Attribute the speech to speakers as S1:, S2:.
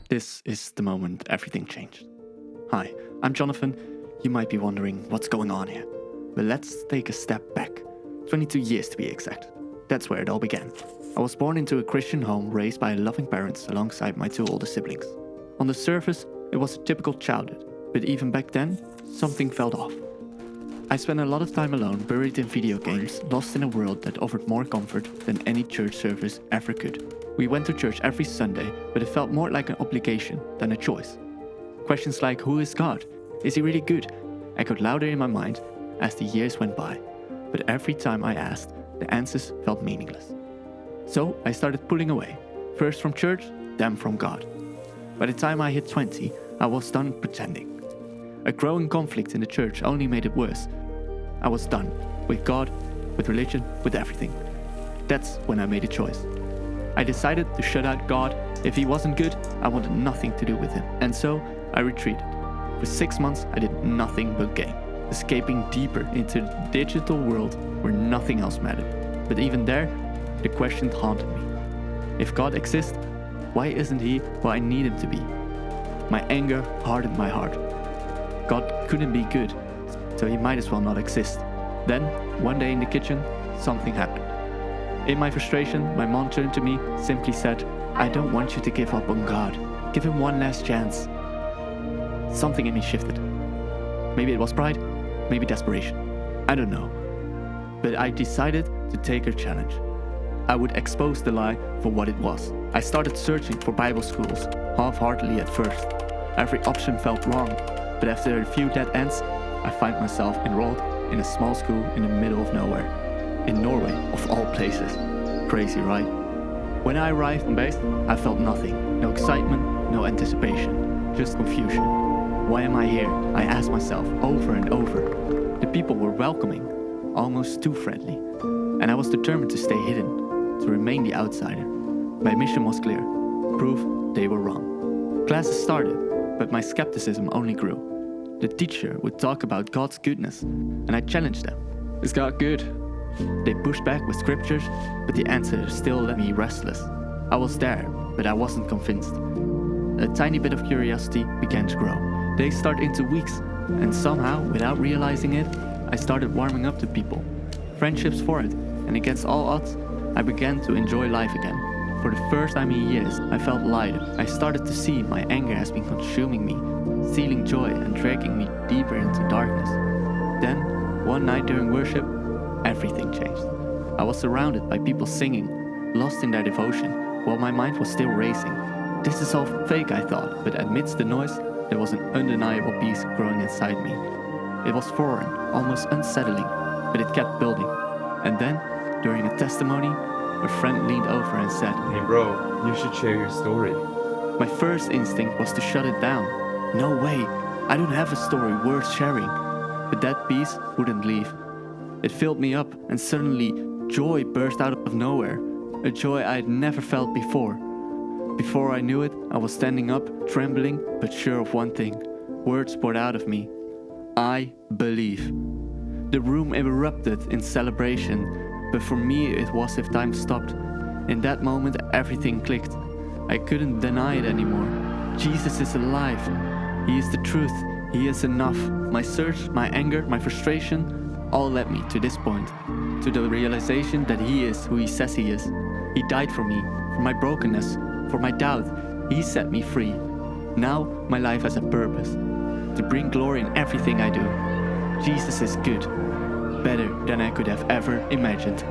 S1: This is the moment everything changed. Hi, I'm Jonathan. You might be wondering what's going on here. But let's take a step back. 22 years to be exact. That's where it all began. I was born into a Christian home raised by loving parents alongside my two older siblings. On the surface, it was a typical childhood, but even back then, something felt off. I spent a lot of time alone, buried in video games, lost in a world that offered more comfort than any church service ever could. We went to church every Sunday, but it felt more like an obligation than a choice. Questions like, who is God? Is he really good? Echoed louder in my mind as the years went by. But every time I asked, the answers felt meaningless. So I started pulling away, first from church, then from God. By the time I hit 20, I was done pretending. A growing conflict in the church only made it worse. I was done with God, with religion, with everything. That's when I made a choice. I decided to shut out God. If he wasn't good, I wanted nothing to do with him. And so I retreated. For 6 months, I did nothing but game, escaping deeper into the digital world where nothing else mattered. But even there, the question haunted me. If God exists, why isn't he who I need him to be? My anger hardened my heart. God couldn't be good, so he might as well not exist. Then, one day in the kitchen, something happened. In my frustration, my mom turned to me, simply said, I don't want you to give up on God. Give him one last chance. Something in me shifted. Maybe it was pride, maybe desperation. I don't know. But I decided to take her challenge. I would expose the lie for what it was. I started searching for Bible schools, half-heartedly at first. Every option felt wrong, but after a few dead ends, I find myself enrolled in a small school in the middle of nowhere. In Norway, of all places. Crazy, right? When I arrived on base, I felt nothing. No excitement, no anticipation, just confusion. Why am I here? I asked myself over and over. The people were welcoming, almost too friendly. And I was determined to stay hidden, to remain the outsider. My mission was clear. Prove they were wrong. Classes started, but my skepticism only grew. The teacher would talk about God's goodness, and I challenged them. Is God good? They pushed back with scriptures, but the answer still left me restless. I was there, but I wasn't convinced. A tiny bit of curiosity began to grow. Days started into weeks, and somehow, without realizing it, I started warming up to people. Friendships formed, and against all odds, I began to enjoy life again. For the first time in years, I felt lighter. I started to see my anger has been consuming me, stealing joy and dragging me deeper into darkness. Then, one night during worship, everything changed. I was surrounded by people singing, lost in their devotion, while my mind was still racing. This is all fake, I thought, but amidst the noise, there was an undeniable peace growing inside me. It was foreign, almost unsettling, but it kept building. And then, during a testimony, a friend leaned over and said,
S2: Hey bro, you should share your story.
S1: My first instinct was to shut it down. No way, I don't have a story worth sharing. But that peace wouldn't leave. It filled me up, and suddenly joy burst out of nowhere, a joy I had never felt before. Before I knew it, I was standing up, trembling, but sure of one thing. Words poured out of me. I believe. The room erupted in celebration, but for me it was as if time stopped. In that moment, everything clicked. I couldn't deny it anymore. Jesus is alive. He is the truth. He is enough. My search, my anger, my frustration, all led me to this point, to the realization that he is who he says he is. He died for me, for my brokenness, for my doubt. He set me free. Now my life has a purpose, to bring glory in everything I do. Jesus is good, better than I could have ever imagined.